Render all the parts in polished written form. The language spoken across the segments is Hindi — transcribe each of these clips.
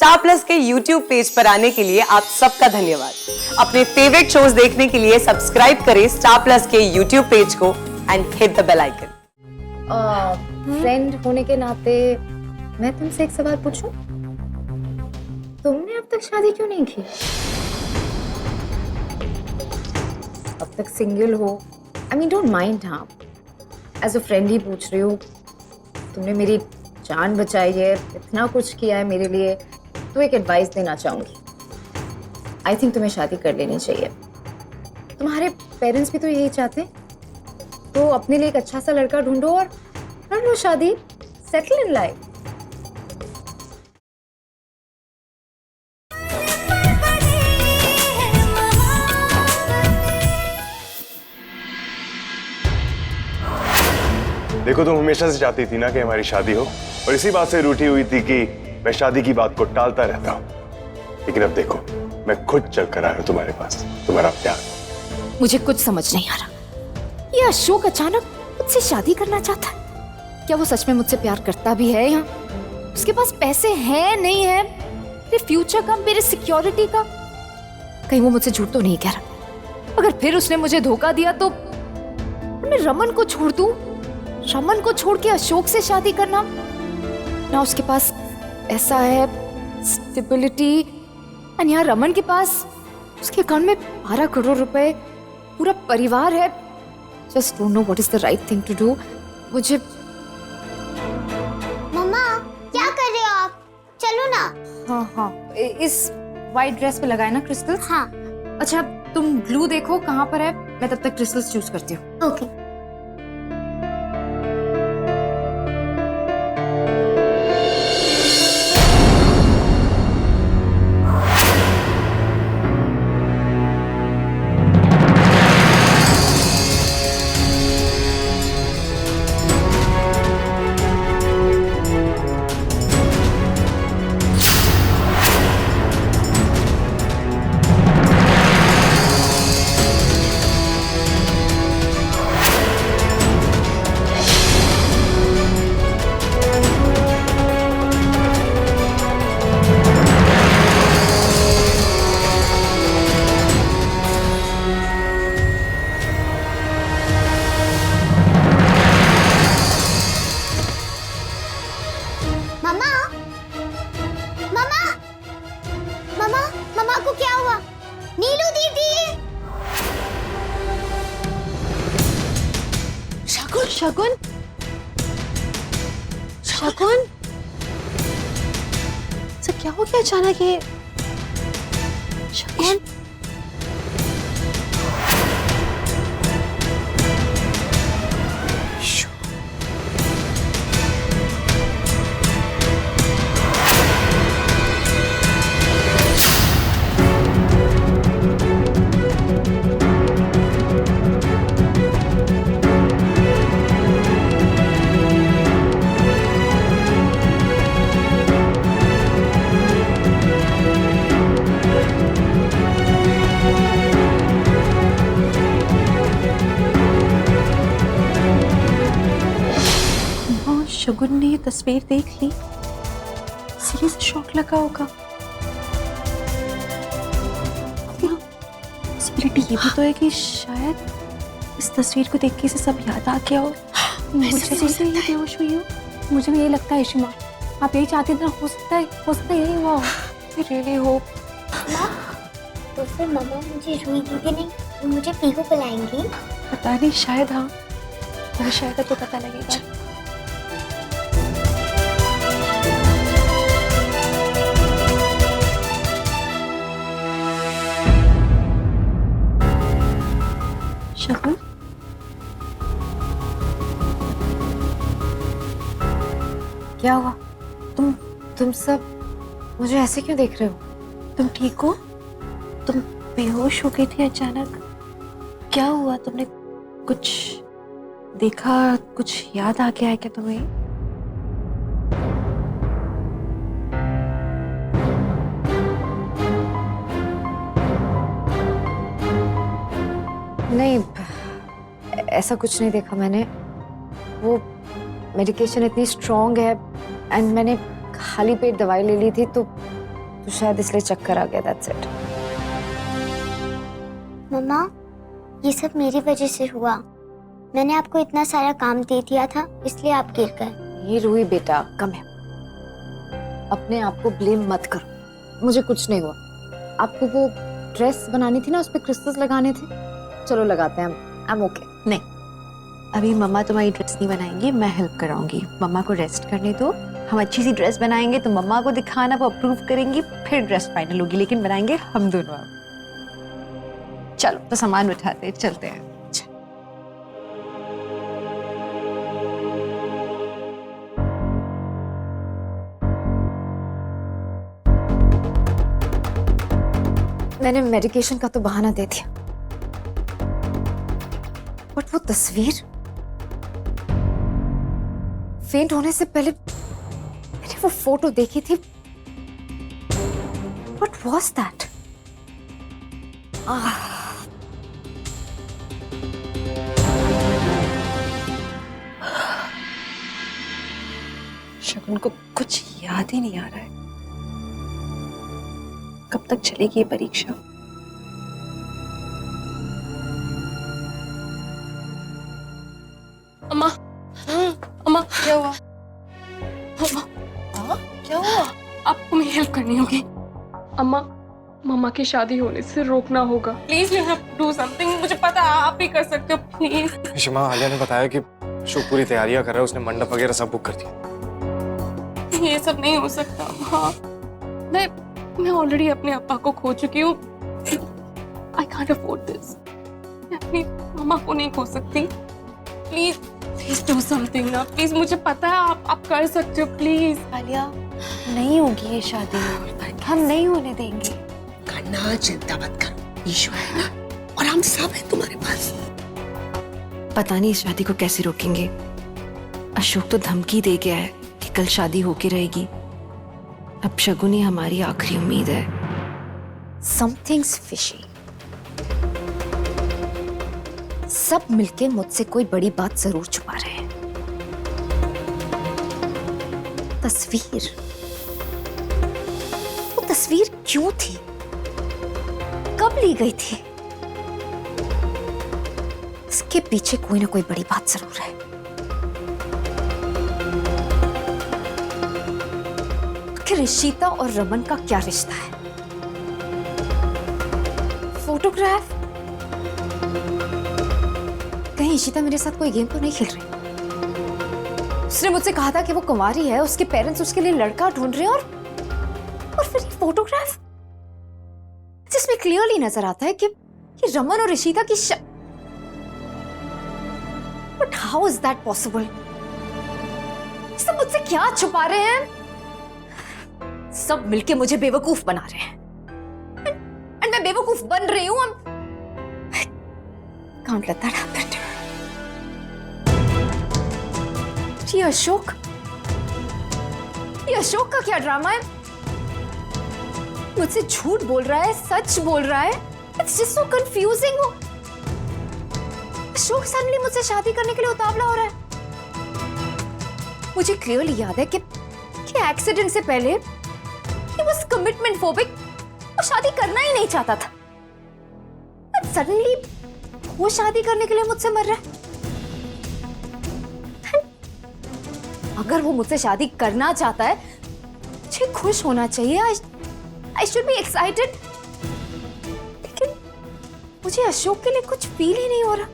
स्टार प्लस के YouTube पेज पर आने के लिए आप सबका धन्यवाद। अपने फेवरेट शोज देखने के लिए सब्सक्राइब करें स्टार प्लस के YouTube पेज को and hit the bell icon. Friend होने के नाते मैं तुमसे एक सवाल पूछूं? तुमने अब तक शादी क्यों नहीं की? अब तक सिंगल हो। आई मीन डोंट माइंड, हाँ एज अ फ्रेंड ही पूछ रही हूँ। तुमने मेरी जान बचाई है, इतना कुछ किया है मेरे लिए, तो एक एडवाइस देना चाहूंगी। आई थिंक तुम्हें शादी कर लेनी चाहिए। तुम्हारे पेरेंट्स भी तो यही चाहते हैं, तो अपने लिए एक अच्छा सा लड़का ढूंढो और कर लो शादी, सेटल इन लाइफ। देखो तुम हमेशा से चाहती थी ना कि हमारी शादी हो, और इसी बात से रूठी हुई थी कि मैं शादी की बात को टालता रहता हूँ। लेकिन अब देखो मैं खुद चल कर आया हूँ तुम्हारे पास, तुम्हारा प्यार। मुझे कुछ समझ नहीं आ रहा, ये अशोक अचानक मुझसे शादी करना चाहता है। क्या वो सच में मुझसे प्यार करता भी है या उसके पास पैसे हैं नहीं है, मेरे फ्यूचर का, मेरे सिक्योरिटी का? कहीं वो मुझसे झूठ तो नहीं कह रहा? अगर फिर उसने मुझे धोखा दिया तो मैं रमन को छोड़ दूं? रमन को छोड़ के अशोक से शादी करना? ना उसके पास ऐसा है स्टेबिलिटी, और यहाँ रमन के पास उसके अकाउंट में 12 करोड़ रुपए, पूरा परिवार है। Just don't know what is the right thing to do. मुझे मम्मा क्या कर रहे हो आप? चलो ना। हाँ इस वाइट ड्रेस पे लगाए ना क्रिस्टल? हाँ अच्छा तुम ग्लू देखो कहाँ पर है, मैं तब तक क्रिस्टल्स चूज करती हूँ। ओके। मम्मा मम्मा मम्मा मम्मा को क्या हुआ? नीलू दीदी। शगुन शगुन शगुन, सर क्या हो गया अचानक ये? शगुन शगुन ने ये तस्वीर देख ली, सीरियस शॉक लगा होगा। पॉसिबिलिटी ये भी तो है कि शायद इस तस्वीर को देख के इसे सब याद आ गया हो, मुझे जैसे ये बेहोश हुई हो। मुझे भी यही लगता है ईशिमा, आप यही चाहती थी ना? हो सकता है यही हुआ हो। Really hope. तो फिर मम्मा मुझे रुई दीदी नहीं, मुझे पीहू पिलाएंगी? पता नहीं, शायद हाँ, और शायद तो पता लगेगा। शगुन क्या हुआ? तुम सब मुझे ऐसे क्यों देख रहे हो? तुम ठीक हो? तुम बेहोश हो गई थी अचानक, क्या हुआ? तुमने कुछ देखा, कुछ याद आ गया है क्या तुम्हें? नहीं, ऐसा कुछ नहीं देखा मैंने। वो मेडिकेशन इतनी स्ट्रॉन्ग है एंड मैंने खाली पेट दवाई ले ली थी तो तो शायद इसलिए चक्कर आ गया, दैट्स इट। मम्मा, ये सब मेरी वजह से हुआ। मैंने आपको इतना सारा काम दे दिया था, इसलिए आप गिर गए। ये रूही बेटा, कम है, अपने आप को ब्लेम मत करो, मुझे कुछ नहीं हुआ। आपको वो ड्रेस बनानी थी ना, उस पे क्रिस्टल्स लगाने थे, चलो लगाते हैं, आई एम ओके। नहीं, अभी मम्मा तुम्हारी ड्रेस नहीं बनाएंगी, मैं हेल्प कराऊंगी। मम्मा को रेस्ट करने दो, हम अच्छी सी ड्रेस बनाएंगे तो मम्मा को दिखाना, वो अप्रूव करेंगी, फिर ड्रेस फाइनल होगी, लेकिन बनाएंगे हम दोनों। चलो तो सामान उठाते चलते हैं। मैंने मेडिकेशन का तो बहाना दे दिया, बट वो तस्वीर, फेंट होने से पहले मैंने वो फोटो देखी थी। What was that? शगुन को कुछ याद ही नहीं आ रहा है। कब तक चलेगी ये परीक्षा? अम्मा, अम्मा क्या हुआ? अम्मा, क्या हुआ? आपको मेरी हेल्प करनी होगी। अम्मा, मामा की शादी होने से रोकना होगा। Please you have to do something. मुझे पता है आप ही कर सकते हो, प्लीज। शिमा, आलिया ने बताया कि शो पूरी तैयारियां कर रहा है, उसने मंडप वगैरह सब बुक कर दिया। ये सब नहीं हो सकता। हाँ, मैं ऑलरेडी अपने अप्पा को खो चुकी हूँ। I can't afford this. मैं अपनी मामा को नहीं खो सकती। प्लीज प्लीज डू समथिंग ना, प्लीज। मुझे पता है आप कर सकते हो, प्लीज। आलिया, नहीं होगी ये शादी, हम नहीं होने देंगे। करना, चिंता मत कर, ईशु है ना, और हम सब हैं तुम्हारे पास। पता नहीं इस शादी को कैसे रोकेंगे। अशोक तो धमकी दे गया है कि कल शादी होके रहेगी। अब शगुन ही हमारी आखिरी उम्मीद है। Something's fishy. सब मिलके मुझसे कोई बड़ी बात जरूर छुपा रहे हैं। तस्वीर, वो तस्वीर क्यों थी, कब ली गई थी? इसके पीछे कोई ना कोई बड़ी बात जरूर है। आखिर ईशिता और रमन का क्या रिश्ता है? फोटोग्राफ, कहीं ईशिता मेरे साथ कोई गेम तो नहीं खेल रही? उसने मुझसे कहा था कि वो कुंवारी है, उसके पेरेंट्स उसके लिए लड़का ढूंढ रहे हैं, और फिर ये फोटोग्राफ जिसमें क्लियरली नजर आता है कि रमन और ईशिता की but how is that possible? सब मुझसे क्या छुपा रहे हैं? सब मिलके मुझे बेवकूफ बना रहे हैं, एंड मैं बेवकूफ बन रही हूं। Can't let that happen. ये अशोक का क्या ड्रामा है? मुझसे झूठ बोल रहा है, सच बोल रहा है? It's just so confusing. Ashok suddenly मुझसे शादी करने के लिए उतावला हो रहा है। मुझे क्लियरली याद है कि एक्सीडेंट से पहले he was commitment phobic, वो शादी करना ही नहीं चाहता था। But suddenly वो शादी करने के लिए मुझसे मर रहा है। अगर वो मुझसे शादी करना चाहता है, मुझे खुश होना चाहिए। I should be excited. लेकिन मुझे अशोक के लिए कुछ फील ही नहीं हो रहा।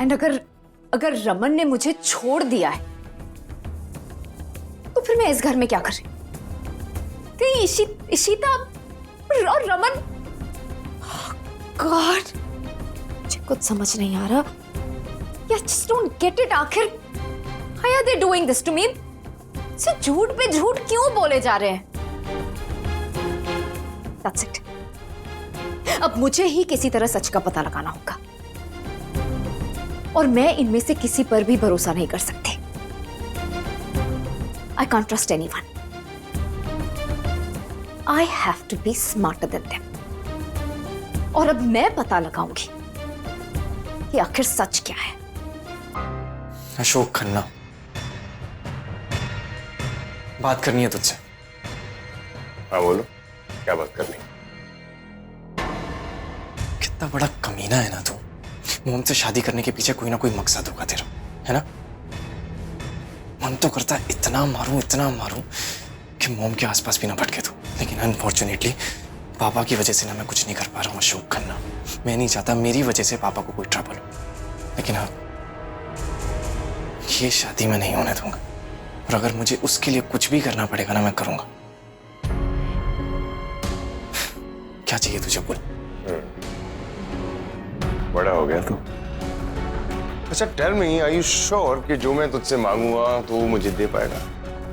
एंड अगर रमन ने मुझे छोड़ दिया है, तो फिर मैं इस घर में क्या कर रही? कहीं ईशिता और रमन, गॉड, मुझे कुछ समझ नहीं आ रहा। I just don't get it. आखिर why are they doing this to me? सिर्फ झूठ पे झूठ क्यों बोले जा रहे हैं? That's it. अब मुझे ही किसी तरह सच का पता लगाना होगा, और मैं इनमें से किसी पर भी भरोसा नहीं कर सकती। I can't trust anyone. I have to be smarter than them. और अब मैं पता लगाऊंगी कि आखिर सच क्या है। अशोक खन्ना, बात करनी है तुझसे। हाँ बोलो, क्या बात करनी? कितना बड़ा कमीना है ना तू। मोम से शादी करने के पीछे कोई ना कोई मकसद होगा तेरा, है ना? मन तो करता है इतना मारूं कि मोम के आसपास भी ना भटके तू, लेकिन अनफॉर्चुनेटली पापा की वजह से ना मैं कुछ नहीं कर पा रहा हूँ अशोक खन्ना। मैं नहीं चाहता मेरी वजह से पापा को कोई ट्रबल हो, लेकिन हाँ, ये शादी मैं नहीं होने दूंगा। और अगर मुझे उसके लिए कुछ भी करना पड़ेगा ना, मैं करूंगा। क्या चाहिए तुझे बोल। बड़ा हो गया तू। अच्छा tell me, are you sure कि जो मैं तुझसे मांगूंगा तो वो मुझे दे पाएगा?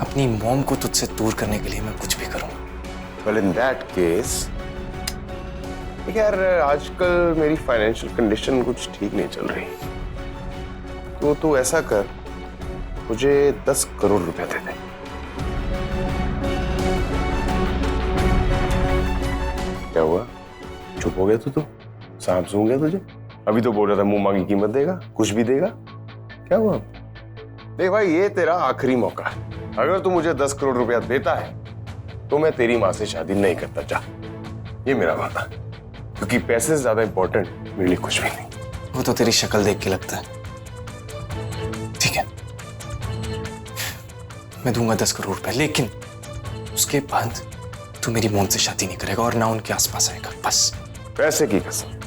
अपनी मॉम को तुझसे दूर करने के लिए मैं कुछ भी करूंगा। Well, in that case, यार आजकल मेरी फाइनेंशियल कंडीशन कुछ ठीक नहीं चल रही, तो तू ऐसा कर, मुझे 10 करोड़ रुपए दे दे। क्या हुआ, चुप हो गया तू? सांप सूंघ गया तुझे? अभी तो बोल रहा था मुंह मांगी कीमत देगा, कुछ भी देगा। क्या हुआ? देख भाई, ये तेरा आखिरी मौका है। अगर तू मुझे 10 करोड़ रुपया देता है तो मैं तेरी माँ से शादी नहीं करता। जा, ये मेरा वादा, क्योंकि पैसे से ज्यादा इंपॉर्टेंट मेरे लिए कुछ भी नहीं। वो तो तेरी शक्ल देख के लगता है। ठीक है, मैं दूंगा 10 करोड़ रुपए, लेकिन उसके बाद तू मेरी मॉम से शादी नहीं करेगा और ना उनके आसपास आएगा, बस। पैसे की कसम,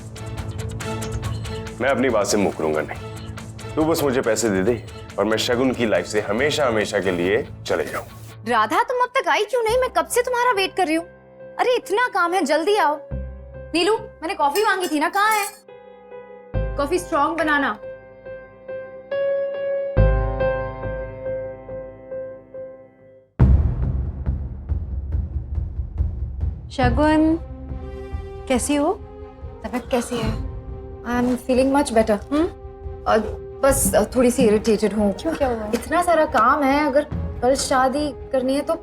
मैं अपनी बात से मुकरूंगा नहीं। तू बस मुझे पैसे दे दे और मैं शगुन की लाइफ से हमेशा हमेशा के लिए चले जाऊं। राधा, तुम अब तक आई क्यों नहीं? मैं कब से तुम्हारा वेट कर रही हूँ। अरे इतना काम है, जल्दी आओ। नीलू, मैंने कॉफी मांगी थी ना, कहाँ है? कॉफी स्ट्रॉन्ग बनाना। शगुन, कैसी हो? तबीयत कैसी है? I am feeling much better. और बस थोड़ी सी इरिटेटेड हूँ। क्यों, क्या हुआ? इतना सारा काम है, अगर कल शादी करनी है तो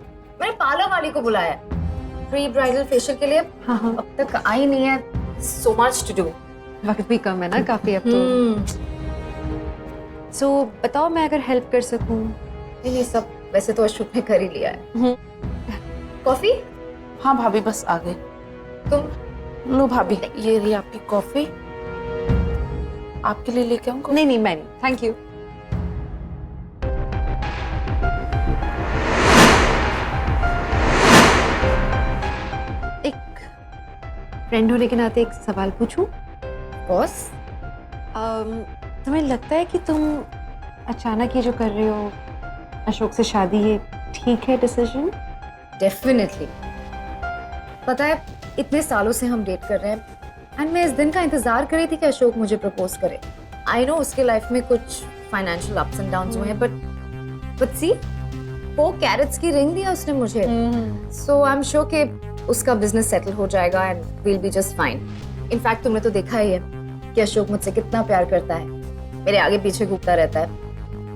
मैंने पार्लर वाली को बुलाया प्री ब्राइडल फेशियल के लिए। हाँ। अब तक आई नहीं है। So much to do. वक्त भी कम है ना काफी अब तो। सो बताओ, मैं अगर हेल्प कर सकूं? ये सब वैसे तो अशोक ने कर ही लिया है। कॉफी? हाँ भाभी, बस आ गए। तुम लो भाभी, ये रही आपकी कॉफी। आपके लिए लेके आऊँ? नहीं, मैं नहीं, थैंक यू। एक फ्रेंड होने के नाते एक सवाल पूछूं? बॉस? तुम्हें लगता है कि तुम अचानक ये जो कर रहे हो, अशोक से शादी, ये ठीक है डिसीजन? डेफिनेटली। पता है, इतने सालों से हम डेट कर रहे हैं एंड मैं इस दिन का इंतजार कर रही थी कि अशोक मुझे प्रपोज करे। आई नो उसके लाइफ में कुछ फाइनेंशियल अप्स एंड डाउन्स हुए हैं, बट सी, 4 कैरेट्स की रिंग दिया उसने मुझे। सो आई एम श्योर कि उसका बिजनेस सेटल हो जाएगा and we'll be just fine. In fact तुमने तो देखा ही है कि अशोक मुझसे कितना प्यार करता है, मेरे आगे पीछे घूमता रहता है।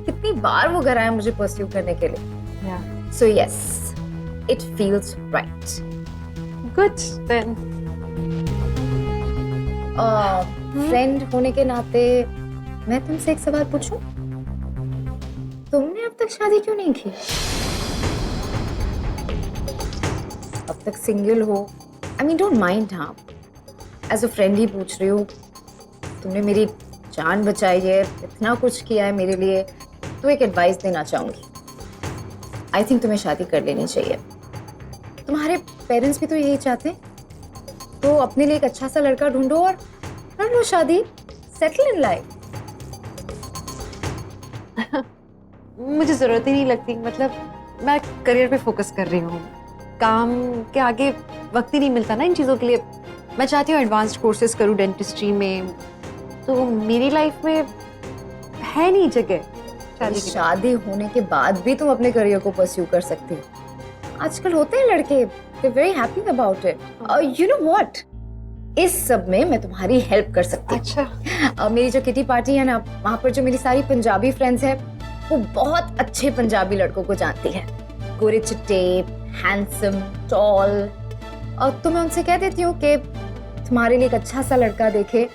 कितनी बार वो घर आया मुझे परस्यू करने के लिए। So yes, it feels right. Good then. Friend होने के नाते मैं तुमसे एक सवाल पूछूं? तुमने अब तक शादी क्यों नहीं की? अब तक सिंगल हो। I mean, don't mind. हाँ, एज अ फ्रेंड ही पूछ रही हूँ। तुमने मेरी जान बचाई है, इतना कुछ किया है मेरे लिए, तो एक एडवाइस देना चाहूंगी। आई थिंक तुम्हें शादी कर लेनी चाहिए। तुम्हारे पेरेंट्स भी तो यही चाहते हैं, तो अपने लिए एक अच्छा सा लड़का ढूंढो और कर लो शादी, सेटल इन लाइफ। मुझे जरूरत ही नहीं लगती, मतलब मैं करियर पे फोकस कर रही हूँ। काम के आगे वक्त ही नहीं मिलता ना इन चीज़ों के लिए। मैं चाहती हूँ एडवांस्ड कोर्सेज करूँ डेंटिस्ट्री में, तो मेरी लाइफ में है नहीं जगह। शादी होने के बाद भी तुम अपने करियर को परस्यू कर सकती हो। आजकल होते हैं लड़के, they very happy about it. You know what, इस सब में मैं तुम्हारी हेल्प कर सकती हूँ। अच्छा। मेरी जो किटी पार्टी है ना, वहाँ पर जो मेरी सारी पंजाबी फ्रेंड्स हैं, वो बहुत अच्छे पंजाबी लड़कों को जानती है। गोरे चिट्टे, हैंडसम, टॉल। और तो मैं उनसे कह देती हूँ कि तुम्हारे लिए एक अच्छा सा लड़का देखे।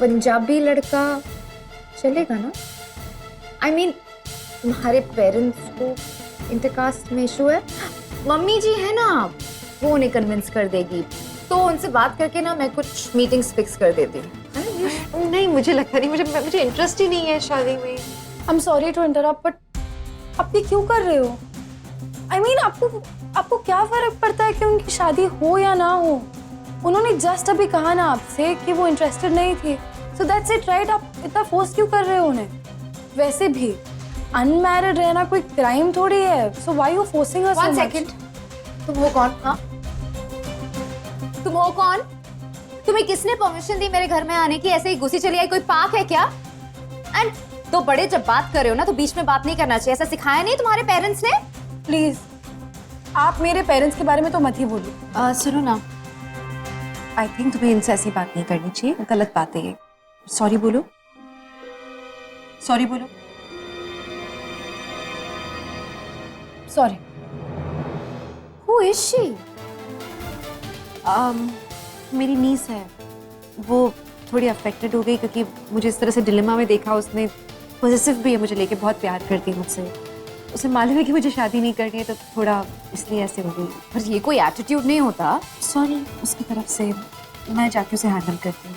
पंजाबी लड़का चलेगा ना? आई मीन, तुम्हारे पेरेंट्स को इंटरकास्ट में इशू है। मम्मी जी है ना, वो उन्हें कन्विंस कर देगी, तो उनसे बात करके ना मैं कुछ मीटिंग्स फिक्स कर देती हूँ। नहीं, मुझे लगता नहीं, मुझे इंटरेस्ट ही नहीं है शादी में। I am sorry to interrupt, but आप ये क्यों कर रहे हो? आई मीन आपको क्या फर्क पड़ता है कि उनकी शादी हो या ना हो? उन्होंने जस्ट अभी कहा ना आपसे कि वो इंटरेस्टेड नहीं थी, सो दैट्स इट, राइट? आप इतना फोर्स क्यों कर रहे हो उन्हें? वैसे भी अनमैरिड रहना कोई क्राइम थोड़ी है, so why you forcing her so much? 1 second, तुम हो कौन? हाँ, तुम हो कौन? तुम्हें किसने परमिशन दी मेरे घर में आने की? ऐसे ही घुसी चली आई? कोई पार्क है क्या? एंड तो बड़े जब बात कर रहे हो ना तो बीच में बात नहीं करना चाहिए, ऐसा सिखाया नहीं तुम्हारे पेरेंट्स ने? प्लीज आप मेरे पेरेंट्स के बारे में तो मत ही बोलो। सुनो ना, आई थिंक तुम्हें इनसे ऐसी बात नहीं करनी चाहिए, गलत बात है ये। सॉरी बोलो, सॉरी बोलो। सॉरी। Who is she? मेरी नीस है, वो थोड़ी अफेक्टेड हो गई क्योंकि मुझे इस तरह से डिलेमा में देखा। उसने पॉजिटिव भी है मुझे लेके, बहुत प्यार करती है मुझसे। उसे मालूम है कि मुझे शादी नहीं करनी है, तो थोड़ा इसलिए ऐसे हो गई। पर ये कोई एटीट्यूड नहीं होता। सॉरी उसकी तरफ से, मैं जाके उसे हैंडल करती हूँ।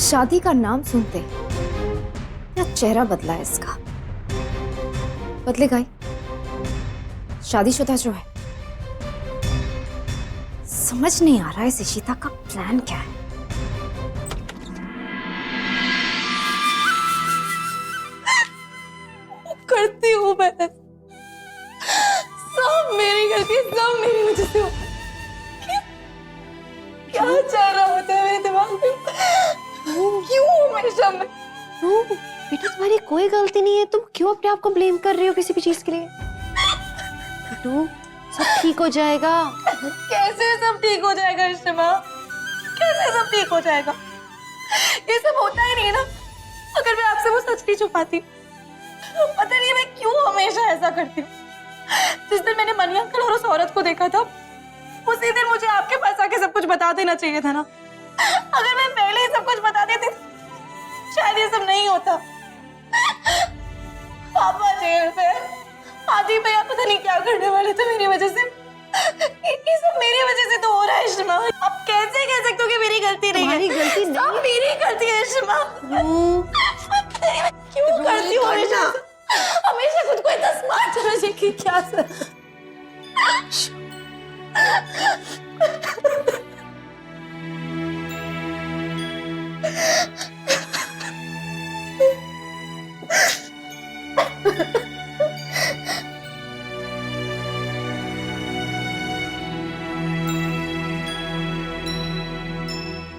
शादी का नाम सुनते या चेहरा बदला है इसका? बदलेगा ही। शादीशुदा जो है, समझ नहीं आ रहा है इस इशिता का प्लान क्या है। करती हूँ मैं, सब मेरी गलती, सब मेरी वजह से हो। क्या चल रहा होता है मेरे दिमाग में? क्यों हमेशा मैं? बेटा तुम्हारी कोई गलती नहीं है, तुम क्यों अपने आप को ब्लेम कर रही हो किसी भी चीज के लिए? बेटू सब ठीक हो जाएगा। कैसे सब ठीक हो जाएगा इश्मा? कैसे सब ठीक हो जाएगा? ये सब होता ही नहीं ना अगर मैं आपसे वो सच नहीं छुपाती। पता नहीं मैं क्यों हमेशा ऐसा करती हूँ। जिस दिन मैंने मनी अंकल और उस औरत को देखा था, उसी दिन मुझे आपके पास आके सब कुछ बता देना चाहिए था ना। अगर मैं पहले ही सब कुछ बता देती शायद ये सब नहीं होता। पापा जेल पे, आदि भैया पता नहीं क्या करने वाले थे मेरी वजह से। ये सब मेरी वजह से तो हो रहा है इश्मा। अब कैसे कह सकते हो कि मेरी गलती नहीं है? तुम्हारी गलती नहीं सब मेरी गलती है इश्मा। क्यों करती हूँ हमेशा? हमेशा खुद को इतना स्मार्ट समझे कि क्या सर?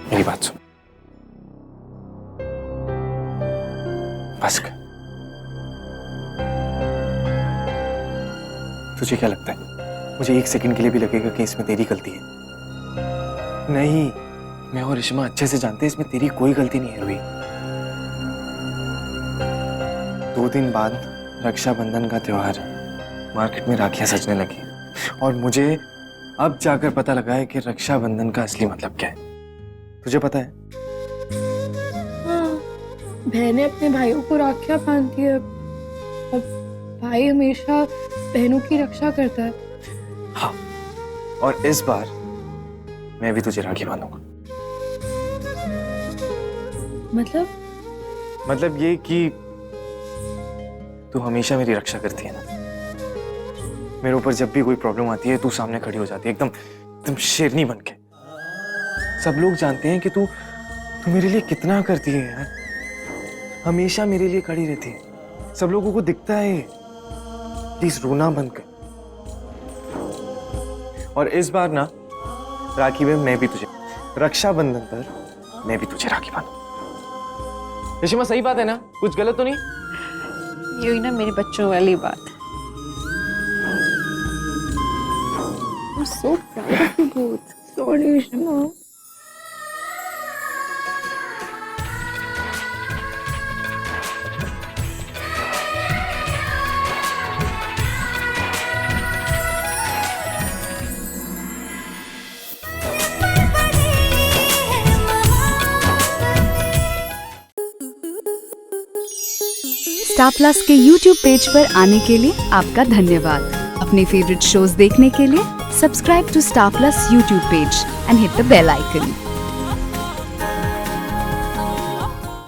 मेरी बात सुन, बस कर। तुझे क्या लगता है मुझे 1 सेकंड के लिए भी लगेगा कि इसमें तेरी गलती है? नहीं, मैं और इश्मा अच्छे से जानते हैं इसमें तेरी कोई गलती नहीं है रूही। 2 दिन बाद रक्षाबंधन का त्योहार है, मार्केट में राखियां सजने लगी और मुझे अब जाकर पता लगा है कि रक्षाबंधन का असली मतलब क्या है। तुझे पता है? हाँ, बहनें अपने भाइयों को राखियां बांधती है और भाई हमेशा बहनों की रक्षा करता है। हाँ, और इस बार मैं भी तुझे राखी बांधूंगा। मतलब ये कि तू हमेशा मेरी रक्षा करती है ना। मेरे ऊपर जब भी कोई प्रॉब्लम आती है तू सामने खड़ी हो जाती है, एकदम शेरनी बनके। सब लोग जानते हैं कि तू मेरे लिए कितना करती है यार, हमेशा मेरे लिए खड़ी रहती है। सब लोगों को दिखता है। प्लीज रोना बंद कर। और इस बार ना राखी में मैं भी तुझे, रक्षाबंधन पर मैं भी तुझे राखी बांधूंगा। यशिमा सही बात है ना? कुछ गलत तो नहीं? ये हुई ना मेरे बच्चों वाली बात। I'm so proud of you both. Sorry, Ishma. Star plus के YouTube पेज पर आने के लिए आपका धन्यवाद। अपने फेवरेट शोज देखने के लिए subscribe to star plus YouTube page and hit the bell icon.